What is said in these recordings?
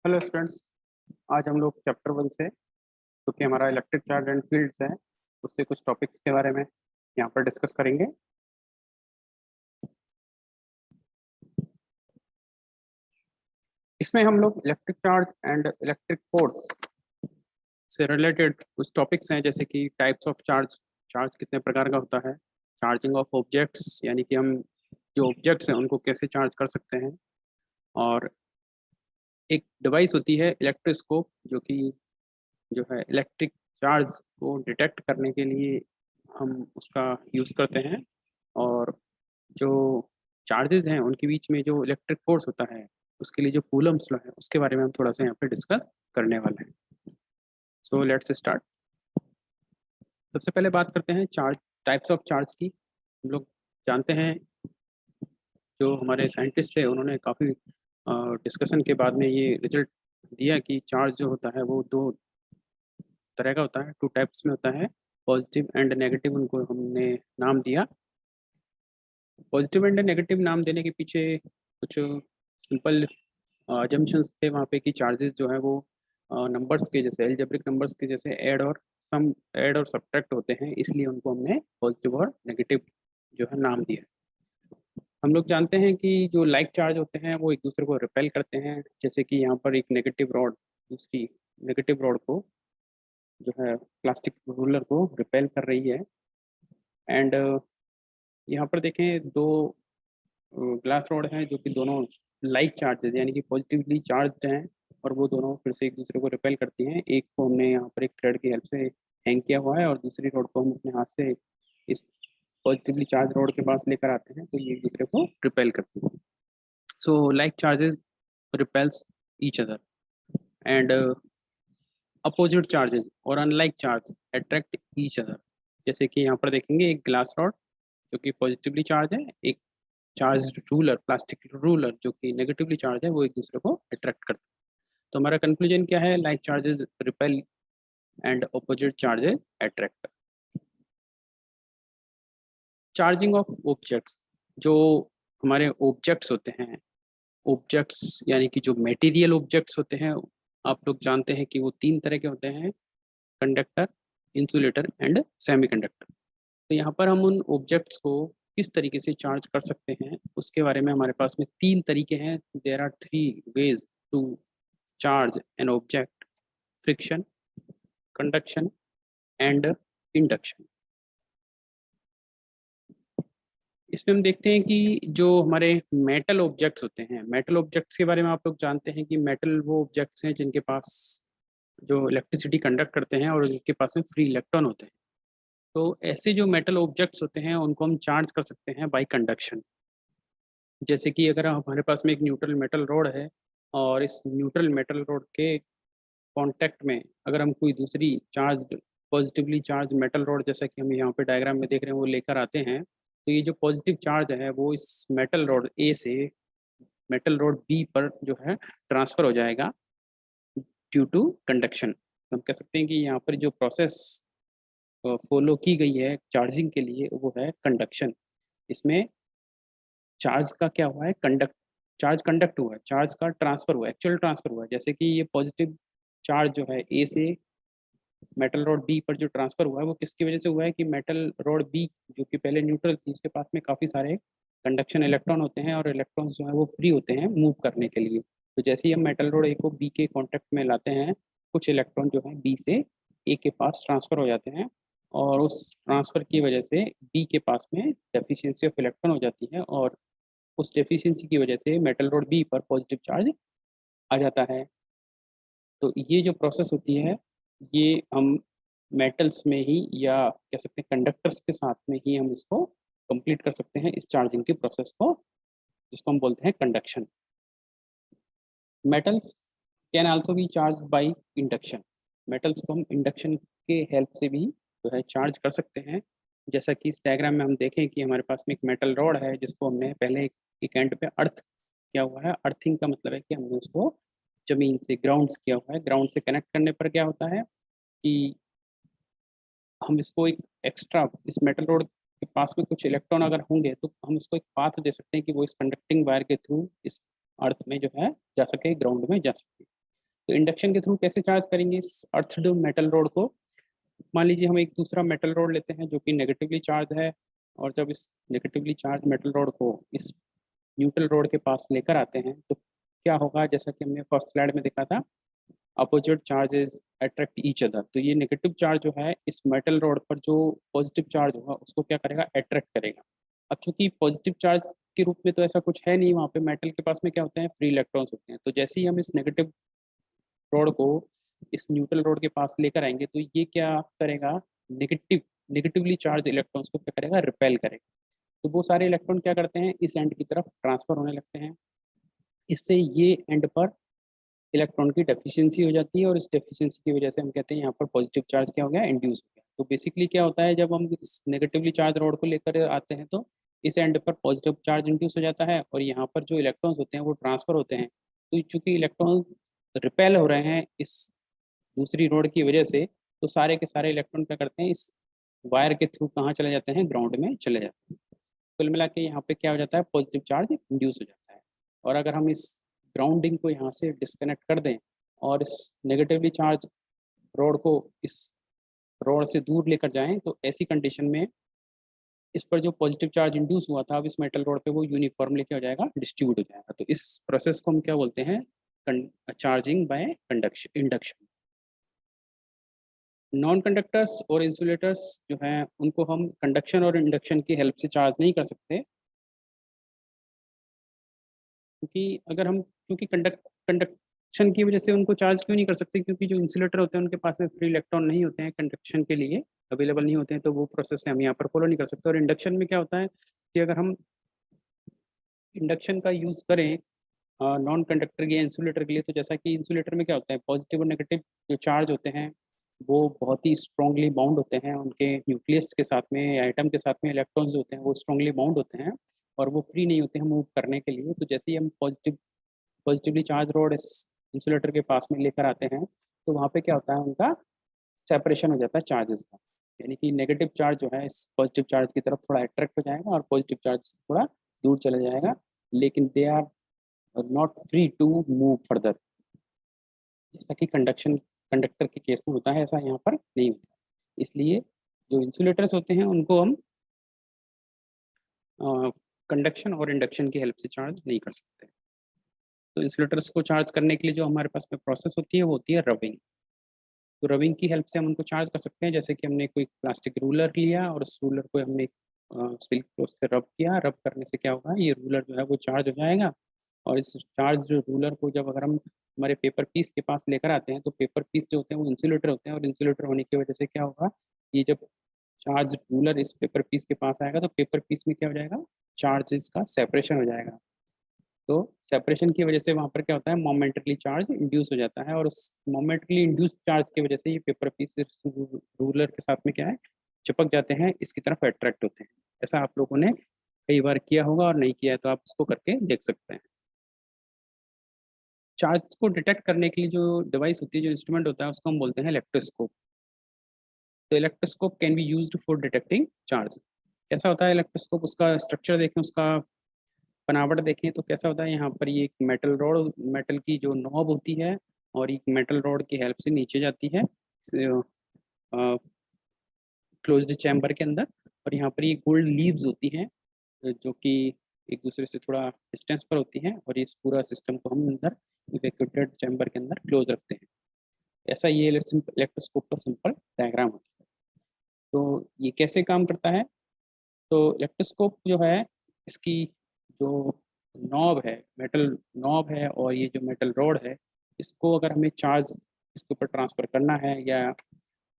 Hello students. आज हम लोग चैप्टर 1 से, क्योंकि हमारा इलेक्ट्रिक चार्ज एंड फील्ड्स है, उससे कुछ टॉपिक्स के बारे में यहाँ पर डिस्कस करेंगे। इसमें हम लोग electric charge and electric force से रिलेटेड कुछ टॉपिक्स हैं, जैसे कि टाइप्स ऑफ चार्ज, चार्ज कितने प्रकार का होता है, चार्जिंग ऑफ ऑब्जेक्ट्स यानी कि हम जो ऑब्जेक्ट्स हैं उनको कैसे चार्ज कर सकते हैं, और एक डिवाइस होती है इलेक्ट्रोस्कोप जो है इलेक्ट्रिक चार्ज को डिटेक्ट करने के लिए हम उसका यूज़ करते हैं, और जो चार्जेस हैं उनके बीच में जो इलेक्ट्रिक फोर्स होता है उसके लिए जो कूलम्स लॉ है उसके बारे में हम थोड़ा सा यहाँ पे डिस्कस करने वाले हैं। So let's start. सबसे पहले बात करते हैं चार्ज, टाइप्स ऑफ चार्ज की। हम लोग जानते हैं, जो हमारे साइंटिस्ट थे उन्होंने काफ़ी डिस्कशन के बाद में ये रिजल्ट दिया कि चार्ज जो होता है वो दो तरह का होता है, टू टाइप्स में होता है, पॉजिटिव एंड नेगेटिव। उनको हमने नाम दिया। पॉजिटिव एंड नेगेटिव नाम देने के पीछे कुछ सिंपल अजम्पशंस थे वहाँ पे कि चार्जेस जो है वो नंबर्स के जैसे, एल्जेब्रिक नंबर्स के जैसे ऐड और सब्ट्रैक्ट होते हैं, इसलिए उनको हमने पॉजिटिव और नेगेटिव जो है नाम दिया। हम लोग जानते हैं कि जो लाइक चार्ज होते हैं वो एक दूसरे को रिपेल करते हैं, जैसे कि यहाँ पर एक नेगेटिव रॉड दूसरी नेगेटिव रॉड को जो है प्लास्टिक रूलर को रिपेल कर रही है। एंड यहाँ पर देखें, दो ग्लास रॉड हैं जो कि दोनों लाइक चार्जेस यानी कि पॉजिटिवली चार्ज हैं, और वो दोनों फिर से एक दूसरे को रिपेल करती हैं। एक को हमने यहाँ पर एक थ्रेड की हेल्प से हैंग किया हुआ है, और दूसरी रॉड को हम अपने हाथ से इस पॉजिटिवली चार्ज रॉड के पास लेकर आते हैं, तो ये एक दूसरे को रिपेल करती हैं। So like charges repels each other, and opposite charges और unlike charge attract each other. जैसे कि यहाँ पर देखेंगे, एक ग्लास रॉड जो कि पॉजिटिवली चार्ज है, एक चार्ज रूलर, प्लास्टिक रूलर जो कि नेगेटिवली चार्ज है, वो एक दूसरे को अट्रैक्ट करते हैं। तो हमारा कंक्लूजन क्या है? Like charges repel and opposite charges attract. Charging of objects, जो हमारे ऑब्जेक्ट्स होते हैं, ऑब्जेक्ट्स यानी कि जो मटेरियल ऑब्जेक्ट्स होते हैं, आप लोग जानते हैं कि वो तीन तरह के होते हैं: कंडक्टर, इंसुलेटर एंड सेमीकंडक्टर। तो यहाँ पर हम उन ऑब्जेक्ट्स को किस तरीके से चार्ज कर सकते हैं उसके बारे में हमारे पास में तीन तरीके हैं। There are three ways to charge an object: friction, conduction and induction. इसमें हम देखते हैं कि जो हमारे मेटल ऑब्जेक्ट्स होते हैं, मेटल ऑब्जेक्ट्स के बारे में आप लोग जानते हैं कि मेटल वो ऑब्जेक्ट्स हैं जिनके पास जो इलेक्ट्रिसिटी कंडक्ट करते हैं और जिनके पास में फ्री इलेक्ट्रॉन होते हैं। तो ऐसे जो मेटल ऑब्जेक्ट्स होते हैं उनको हम चार्ज कर सकते हैं बाय कंडक्शन। जैसे कि अगर हमारे पास में एक न्यूट्रल मेटल रोड है, और इस न्यूट्रल मेटल रोड के कांटेक्ट में अगर हम कोई दूसरी charge, positively charge metal road, जैसा कि हम यहाँ पे डायग्राम में देख रहे हैं, वो लेकर आते हैं, तो ये जो पॉजिटिव चार्ज है वो इस मेटल रोड ए से मेटल रोड बी पर जो है ट्रांसफर हो जाएगा ड्यू टू कंडक्शन। तो हम कह सकते हैं कि यहाँ पर जो प्रोसेस फॉलो की गई है चार्जिंग के लिए वो है कंडक्शन। इसमें चार्ज का क्या हुआ है? चार्ज कंडक्ट हुआ है, चार्ज का ट्रांसफर हुआ है, एक्चुअल ट्रांसफर हुआ है। जैसे कि ये पॉजिटिव चार्ज जो है ए से मेटल रॉड बी पर जो ट्रांसफर हुआ है वो किसकी वजह से हुआ है कि मेटल रॉड बी जो कि पहले न्यूट्रल थी, इसके पास में काफ़ी सारे कंडक्शन इलेक्ट्रॉन होते हैं, और इलेक्ट्रॉन्स जो है वो फ्री होते हैं मूव करने के लिए। तो जैसे ही हम मेटल रॉड ए को बी के कॉन्टेक्ट में लाते हैं, कुछ इलेक्ट्रॉन जो है बी से ए के पास ट्रांसफर हो जाते हैं, और उस ट्रांसफर की वजह से बी के पास में डेफिशिएंसी ऑफ इलेक्ट्रॉन हो जाती है, और उस डेफिशिएंसी की वजह से मेटल रोड बी पर पॉजिटिव चार्ज आ जाता है। तो ये जो प्रोसेस होती है, ये हम मेटल्स में ही, या कह सकते हैं कंडक्टर्स के साथ में ही, हम इसको कंप्लीट कर सकते हैं, इस चार्जिंग के प्रोसेस को, जिसको हम बोलते हैं conduction. Metals can also B charge by induction. Metals को हम इंडक्शन के हेल्प से भी जो है चार्ज कर सकते हैं। जैसा कि इस डायग्राम में हम देखें कि हमारे पास में एक मेटल रॉड है जिसको हमने पहले एक एंड पे अर्थ किया हुआ है। अर्थिंग का मतलब है कि हमने उसको जमीन से ग्राउंड किया हुआ है। ग्राउंड से कनेक्ट करने पर क्या होता है कि हम इसको एक एक्स्ट्रा, इस मेटल रोड के पास में कुछ इलेक्ट्रॉन अगर होंगे तो हम उसको एक पाथ दे सकते हैं कि वो इस कंडक्टिंग वायर के थ्रू इस अर्थ में जो है जा सके, ग्राउंड में जा सके। तो इंडक्शन के थ्रू कैसे चार्ज करेंगे इस अर्थड मेटल रोड को? मान लीजिए हम एक दूसरा मेटल रोड लेते हैं जो कि नेगेटिवली चार्ज है, और जब इस नेगेटिवली चार्ज मेटल रोड को इस न्यूट्रल रोड के पास लेकर आते हैं तो क्या होगा, जैसा कि हमने फर्स्ट स्लाइड में देखा था, opposite charges attract each other. तो ये नेगेटिव चार्ज जो है इस मेटल रोड पर जो पॉजिटिव चार्ज होगा उसको क्या करेगा, अट्रैक्ट करेगा। अब चूंकि पॉजिटिव चार्ज के रूप में तो ऐसा कुछ है नहीं, वहाँ पे मेटल के पास में क्या होते हैं, फ्री इलेक्ट्रॉन्स होते हैं। तो जैसे ही हम इस नेगेटिव रोड को इस न्यूट्रल रोड के पास लेकर आएंगे तो ये क्या करेगा, नेगेटिवली चार्ज इलेक्ट्रॉन्स को क्या करेगा, रिपेल करेगा। तो वो सारे इलेक्ट्रॉन क्या करते हैं, इस एंड की तरफ ट्रांसफर होने लगते हैं। इससे ये एंड पर इलेक्ट्रॉन की डेफिशिएंसी हो जाती है, और इस डेफिशिएंसी की वजह से हम कहते हैं यहाँ पर पॉजिटिव चार्ज क्या हो गया, इंड्यूस हो गया। तो बेसिकली क्या होता है, जब हम इस नेगेटिवली चार्ज रोड को लेकर आते हैं तो इस एंड पर पॉजिटिव चार्ज इंड्यूस हो जाता है, और यहाँ पर जो इलेक्ट्रॉन्स होते हैं वो ट्रांसफर होते हैं। तो चूंकि इलेक्ट्रॉन रिपेल हो रहे हैं इस दूसरी रोड की वजह से, तो सारे के सारे इलेक्ट्रॉन क्या करते हैं, इस वायर के थ्रू कहाँ चले जाते हैं, ग्राउंड में चले जाते हैं। कुल मिला के यहाँ पे क्या हो जाता है, पॉजिटिव चार्ज इंड्यूस हो जाता है। और अगर हम इस ग्राउंडिंग को यहाँ से डिस्कनेक्ट कर दें और इस नेगेटिवली चार्ज रोड को इस रोड से दूर लेकर जाएं, तो ऐसी कंडीशन में इस पर जो पॉजिटिव चार्ज इंड्यूस हुआ था अब इस मेटल रोड पे वो यूनिफॉर्मली क्या हो जाएगा, डिस्ट्रीब्यूट हो जाएगा। तो इस प्रोसेस को हम क्या बोलते हैं, charging by conduction, induction. Non conductors और इंसुलेटर्स जो हैं उनको हम कंडक्शन और इंडक्शन की हेल्प से चार्ज नहीं कर सकते, क्योंकि अगर हम, क्योंकि कंडक्शन की वजह से उनको चार्ज क्यों नहीं कर सकते, क्योंकि जो इंसुलेटर होते हैं उनके पास में फ्री इलेक्ट्रॉन नहीं होते हैं, कंडक्शन के लिए अवेलेबल नहीं होते हैं, तो वो प्रोसेस हम यहाँ पर फॉलो नहीं कर सकते। और इंडक्शन में क्या होता है कि अगर हम इंडक्शन का यूज़ करें नॉन कंडक्टर या इंसुलेटर के लिए, तो जैसा कि इंसुलेटर में क्या होता है, पॉजिटिव और नेगेटिव जो चार्ज होते हैं वो बहुत ही स्ट्रांगली बाउंड होते हैं, उनके न्यूक्लियस के साथ में या एटम के साथ में इलेक्ट्रॉन्स होते हैं वो स्ट्रांगली बाउंड होते हैं, और वो फ्री नहीं होते हैं मूव करने के लिए। तो जैसे ही हम पॉजिटिवली चार्ज रोड इस इंसुलेटर के पास में लेकर आते हैं तो वहाँ पे क्या होता है, उनका सेपरेशन हो जाता है चार्जेस का। यानी कि नेगेटिव चार्ज जो है इस पॉजिटिव चार्ज की तरफ थोड़ा अट्रैक्ट हो जाएगा और पॉजिटिव चार्ज से थोड़ा दूर चला जाएगा, लेकिन they are not free to move further. जैसा कि कंडक्टर के केस में होता है, ऐसा यहाँ पर नहीं होता। इसलिए जो इंसुलेटर्स होते हैं उनको हम कंडक्शन और इंडक्शन की हेल्प से चार्ज नहीं कर सकते। तो इंसुलेटर्स को चार्ज करने के लिए जो हमारे पास में प्रोसेस होती है वो होती है रबिंग। तो रबिंग की हेल्प से हम उनको चार्ज कर सकते हैं, जैसे कि हमने कोई प्लास्टिक रूलर लिया और उस रूलर को हमने सिल्क को उससे रब किया, रब करने से क्या होगा, ये रूलर जो है वो चार्ज हो जाएगा। और इस चार्ज रूलर को जब अगर हम हमारे पेपर पीस के पास लेकर आते हैं तो पेपर पीस जो होते हैं वो इंसुलेटर होते हैं, और इंसुलेटर होने की वजह से क्या होगा, ये जब चार्ज रूलर इस पेपर पीस के पास आएगा तो पेपर पीस में क्या हो जाएगा, चार्जेस का सेपरेशन हो जाएगा। तो सेपरेशन की वजह से वहाँ पर क्या होता है, मोमेंटली चार्ज इंड्यूस हो जाता है, और उस मोमेंटली इंड्यूस चार्ज की वजह से ये पेपर पीस रूलर के साथ में क्या है, चिपक जाते हैं, इसकी तरफ अट्रैक्ट होते हैं। ऐसा आप लोगों ने कई बार किया होगा, और नहीं किया है तो आप इसको करके देख सकते हैं। चार्ज को डिटेक्ट करने के लिए जो डिवाइस होती है, जो इंस्ट्रूमेंट होता है, उसको हम बोलते हैं इलेक्ट्रोस्कोप। तो electroscope can be used for detecting charge. कैसा होता है इलेक्ट्रोस्कोप, उसका स्ट्रक्चर देखें, उसका बनावट देखें तो कैसा होता है, यहाँ पर ये एक मेटल रोड, मेटल की जो नॉब होती है, और एक मेटल रोड की हेल्प से नीचे जाती है क्लोज्ड चैम्बर के अंदर। और यहाँ पर ये गोल्ड लीव्स होती हैं जो कि एक दूसरे से थोड़ा डिस्टेंस पर होती हैं, और इस पूरा सिस्टम को हम अंदर इवैक्यूएटेड चैम्बर के अंदर क्लोज रखते हैं। ऐसा ये इलेक्ट्रोस्कोप का सिंपल डायग्राम होता है। तो ये कैसे काम करता है, तो इलेक्ट्रोस्कोप जो है इसकी जो नॉब है, मेटल नॉब है, और ये जो मेटल रॉड है, इसको अगर हमें चार्ज इसके ऊपर ट्रांसफ़र करना है या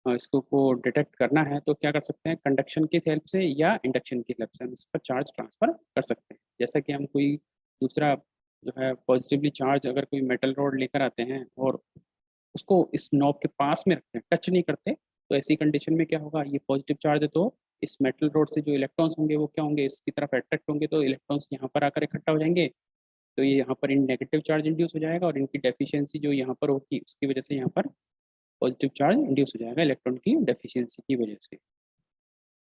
इसको को डिटेक्ट करना है तो क्या कर सकते हैं, कंडक्शन की हेल्प से या इंडक्शन की हेल्प से हम इस पर चार्ज ट्रांसफ़र कर सकते हैं। जैसा कि हम कोई दूसरा जो है पॉजिटिवली चार्ज अगर कोई मेटल रॉड लेकर आते हैं और उसको इस नॉब के पास में रखते हैं, टच नहीं करते, तो ऐसी कंडीशन में क्या होगा, ये पॉजिटिव चार्ज है तो इस मेटल रोड से जो इलेक्ट्रॉन्स होंगे वो क्या होंगे, इसकी तरफ अट्रैक्ट होंगे, तो इलेक्ट्रॉन्स यहाँ पर आकर इकट्ठा हो जाएंगे। तो ये यहाँ पर इन नेगेटिव चार्ज इंड्यूस हो जाएगा, और इनकी डेफिशिएंसी जो यहाँ पर होगी उसकी वजह से यहाँ पर पॉजिटिव चार्ज इंड्यूस हो जाएगा इलेक्ट्रॉन की डेफिशिएंसी की वजह से।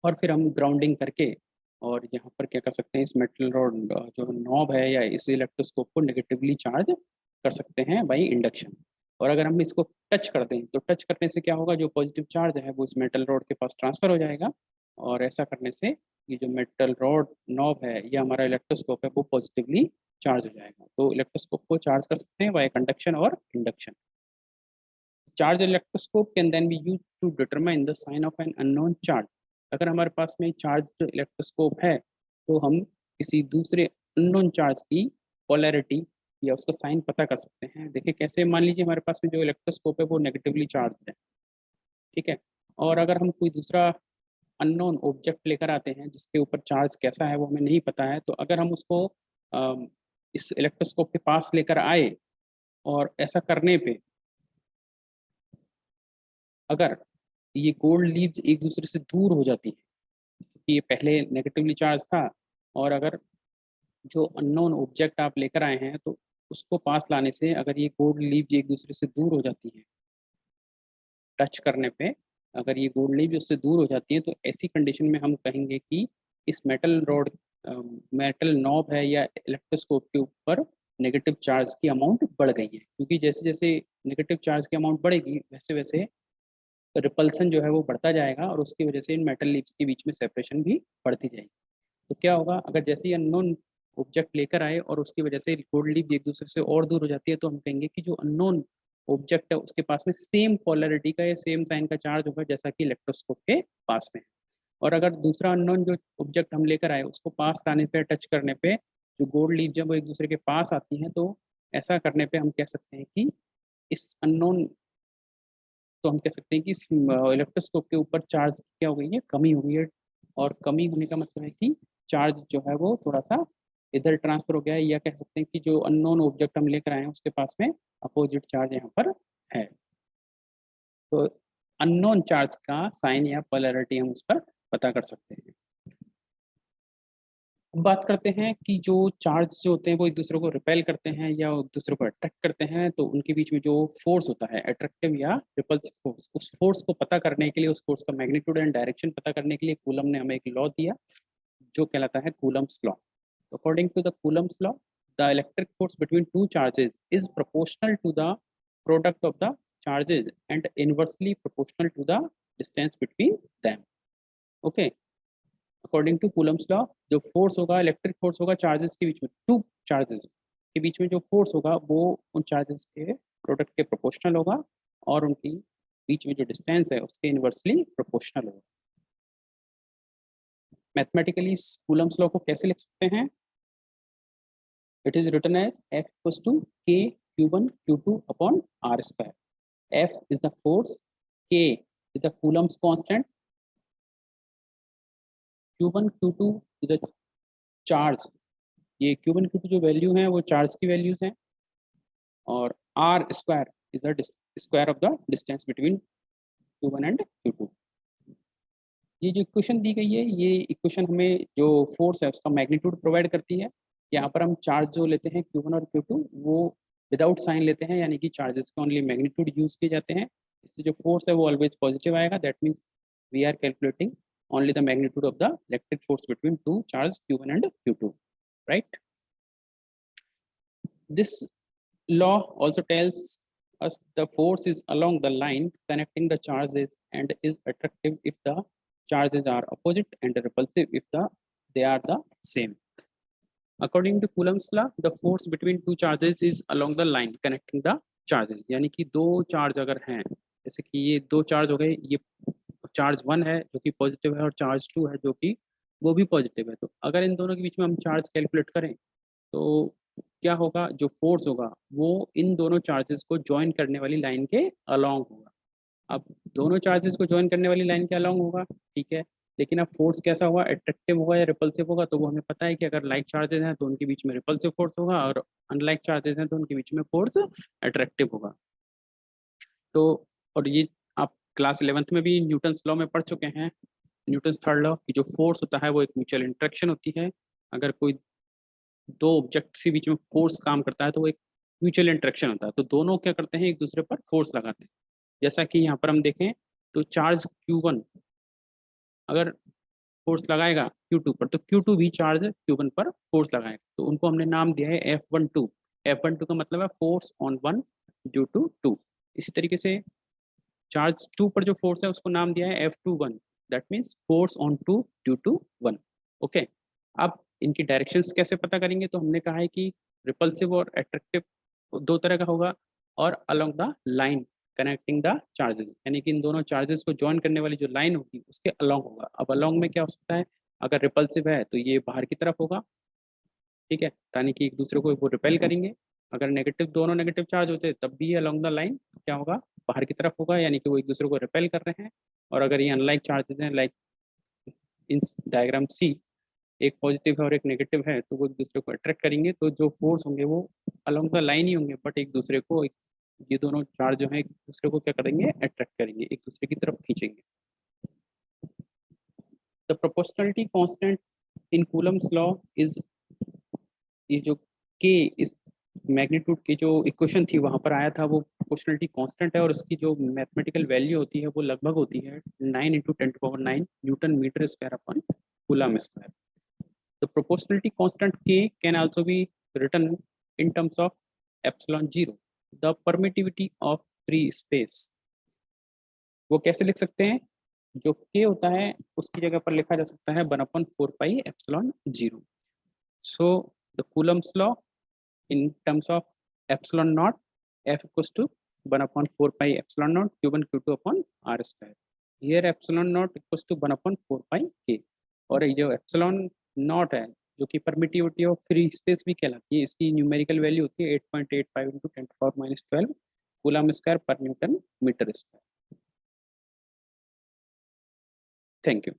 और फिर हम ग्राउंडिंग करके और यहाँ पर क्या कर सकते हैं, इस मेटल रॉड जो नॉब है या इस इलेक्ट्रोस्कोप को नेगेटिवली चार्ज कर सकते हैं बाई इंडक्शन। और अगर हम इसको टच कर दें तो टच करने से क्या होगा, जो पॉजिटिव चार्ज है वो इस मेटल रॉड के पास ट्रांसफर हो जाएगा, और ऐसा करने से ये जो मेटल रॉड नॉब है, ये हमारा इलेक्ट्रोस्कोप है, वो पॉजिटिवली चार्ज हो जाएगा। तो इलेक्ट्रोस्कोप को चार्ज कर सकते हैं बाय कंडक्शन और induction. Charge electroscope can then be used to determine the sign of an unknown charge. अगर हमारे पास में चार्ज इलेक्ट्रोस्कोप है तो हम किसी दूसरे अननोन चार्ज की पोलैरिटी या उसका साइन पता कर सकते हैं। देखिए कैसे, मान लीजिए हमारे पास में जो इलेक्ट्रोस्कोप है वो नेगेटिवली चार्ज है, ठीक है, और अगर हम कोई दूसरा अननोन ऑब्जेक्ट लेकर आते हैं जिसके ऊपर चार्ज कैसा है वो हमें नहीं पता है, तो अगर हम उसको इस इलेक्ट्रोस्कोप के पास लेकर आए और ऐसा करने पे अगर ये गोल्ड लीव्स एक दूसरे से दूर हो जाती है, कि ये पहले नेगेटिवली चार्ज था, और अगर जो अननोन ऑब्जेक्ट आप लेकर आए हैं तो उसको पास लाने से अगर ये गोल्ड लीव्स एक दूसरे से दूर हो जाती है टच करने पे, अगर ये गोल्ड लीव्स उससे दूर हो जाती है, तो ऐसी कंडीशन में हम कहेंगे कि इस मेटल रॉड मेटल नॉब है या इलेक्ट्रोस्कोप के ऊपर नेगेटिव चार्ज की अमाउंट बढ़ गई है, क्योंकि जैसे जैसे नेगेटिव चार्ज की अमाउंट बढ़ेगी वैसे वैसे रिपल्सन जो है वो बढ़ता जाएगा, और उसकी वजह से इन मेटल लीव्स के बीच में सेपरेशन भी बढ़ती जाएगी। तो क्या होगा, अगर जैसे ही अननोन ऑब्जेक्ट लेकर आए और उसकी वजह से गोल्ड लीव एक दूसरे से और दूर हो जाती है, तो हम कहेंगे कि जो अननोन ऑब्जेक्ट है उसके पास में सेम पोलैरिटी का या सेम साइन का चार्ज होगा जैसा कि इलेक्ट्रोस्कोप के पास में है। और अगर दूसरा अननोन जो ऑब्जेक्ट हम लेकर आए उसको पास लाने पे, टच करने पे जो गोल्ड लीव जब वो एक दूसरे के पास आती हैं, तो ऐसा करने पे हम कह सकते हैं कि इस अननोन तो हम कह सकते हैं कि इस इलेक्ट्रोस्कोप के ऊपर चार्ज क्या हो गई है, कमी हो गई है। और कमी होने का मतलब है कि चार्ज जो है वो थोड़ा सा इधर ट्रांसफर हो गया है, या कह सकते हैं कि जो अननोन ऑब्जेक्ट हम लेकर आए हैं उसके पास में अपोजिट चार्ज यहाँ पर है। तो अननोन चार्ज का साइन या पोलैरिटी हम उस पर पता कर सकते हैं। अब बात करते हैं कि जो चार्ज जो होते हैं वो एक दूसरे को रिपेल करते हैं या एक दूसरे को अट्रैक्ट करते हैं, तो उनके बीच में जो फोर्स होता है अट्रैक्टिव या रिपल्सिव फोर्स, उस फोर्स को पता करने के लिए, उस फोर्स का मैग्नीट्यूड एंड डायरेक्शन पता करने के लिए कूलम ने हमें एक लॉ दिया जो कहलाता है Coulomb's law. According to the Coulomb's law, the electric force between two charges is proportional to the product of the charges and inversely proportional to the distance between them. Okay, according to Coulomb's law, जो force होगा, electric force होगा charges के बीच में, two charges के बीच में जो फोर्स होगा वो उन चार्जेस के प्रोडक्ट के प्रोपोर्शनल होगा, और उनकी बीच में जो डिस्टेंस है उसके इनवर्सली प्रोपोर्शनल होगा। मैथमेटिकली कूलम्स लॉ को कैसे लिख सकते हैं? It is written as F equals to K Q1 Q2 upon R square. F is the force, K is the Coulomb's constant, Q1 Q2 is the charge, ये Q1 Q2 जो value हैं वो charge की values हैं, और R square is the square of the distance between Q1 and Q2। ये जो equation दी गई है, ये इक्वेशन हमें जो फोर्स है उसका मैग्नीट्यूड प्रोवाइड करती है। यहाँ पर हम चार्ज जो लेते हैं Q1 और Q2 वो विदाउट साइन लेते हैं, यानी कि चार्जेस का ओनली मैग्नीट्यूड यूज किए जाते हैं। इससे जो फोर्स है वो ऑलवेज पॉजिटिव आएगा। That means we are calculating only the magnitude of the electric force between two charges Q1 and Q2, right? This law also tells us the force is along the line connecting the charges and is attractive if the charges are opposite and repulsive if they are the same. According to Coulomb's law, the force between two charges is along the line connecting the charges. यानी कि दो charge अगर हैं, जैसे कि ये दो charge हो गए, ये चार्ज 1 है जो कि पॉजिटिव है और चार्ज 2 है जो कि वो भी पॉजिटिव है, तो अगर इन दोनों के बीच में हम चार्ज कैलकुलेट करें तो क्या होगा, जो फोर्स होगा वो इन दोनों चार्जेस को ज्वाइन करने वाली लाइन के अलोंग होगा। अब दोनों चार्जेस को ज्वाइन करने वाली लाइन के अलोंग होगा, ठीक है, लेकिन अब फोर्स कैसा होगा, अट्रैक्टिव होगा या रिपल्सिव होगा, तो वो हमें पता है कि अगर लाइक चार्जेस हैं तो उनके बीच में रिपल्सिव फोर्स होगा, और अनलाइक चार्जेस हैं तो उनके बीच में फोर्स अट्रैक्टिव होगा। तो और ये आप क्लास 11th में भी न्यूटन्स लॉ में पढ़ चुके हैं, न्यूटन्स थर्ड लॉ की जो फोर्स होता है वो एक म्यूचुअल इंट्रैक्शन होती है। अगर कोई दो ऑब्जेक्ट्स के बीच में फोर्स काम करता है तो वो एक म्यूचुअल इंट्रैक्शन होता है, तो दोनों क्या करते हैं, एक दूसरे पर फोर्स लगाते हैं। जैसा कि यहाँ पर हम देखें तो चार्ज Q1 अगर फोर्स लगाएगा Q2 पर, तो Q2 भी चार्ज Q1 पर फोर्स लगाएगा, तो उनको हमने नाम दिया है F12। F12 का मतलब है force on one due to two. इसी तरीके से चार्ज 2 पर जो फोर्स है उसको नाम दिया है F21, that means force on 2 due to 1। Okay, अब इनकी डायरेक्शंस कैसे पता करेंगे? तो हमने कहा है कि रिपल्सिव और एट्रैक्टिव दो तरह का होगा, और along the line connecting the charges, यानी कि इन दोनों चार्जेस को ज्वाइन करने वाली जो लाइन होगी उसके अलोंग होगा। अब अलोंग में क्या हो सकता है? अगर रिपल्सिव है तो ये बाहर की तरफ होगा, ठीक है, यानी कि एक दूसरे को वो रिपेल करेंगे। अगर नेगेटिव, दोनों नेगेटिव चार्ज होते हैं तब भी ये अलोंग द लाइन क्या होगा? बाहर की तरफ होगा, यानी कि वो एक दूसरे को रिपेल कर रहे हैं। और अगर ये अनलाइक चार्जेस हैं, लाइक इन डायग्राम सी, एक पॉजिटिव है और एक नेगेटिव है, तो वो एक दूसरे को अट्रैक्ट करेंगे, तो जो फोर्स होंगे वो अलोंग द लाइन ही होंगे, बट एक दूसरे को ये दोनों चार्ज जो है एक दूसरे को क्या करेंगे? अट्रैक्ट करेंगे, एक दूसरे की तरफ खींचेंगे। The proportionality constant in Coulomb's law is, ये जो के इस मैग्नीट्यूड की जो इक्वेशन थी वहाँ पर आया था, वो प्रोपोर्शनलिटी कांस्टेंट है, और उसकी जो मैथमेटिकल वैल्यू होती है वो लगभग होती है 9 × 10⁹ newton metre square upon coulomb square. The proportionality constant k can also be written in terms of epsilon zero, the permittivity of free space. वो कैसे लिख सकते हैं? जो के होता है उसकी जगह पर लिखा जा सकता है 1/4πε0। So the Coulomb's law in terms of epsilon naught, F equals to 1/4πε0 Q1 Q2 upon R square। Here epsilon naught equals to 1/4πk, और ये जो epsilon naught है जो कि परमिटिविटी ऑफ फ्री स्पेस भी कहलाती है, इसकी न्यूमेरिकल वैल्यू होती है 8.85 × 10⁻12 coulomb square per newton metre square. Thank you.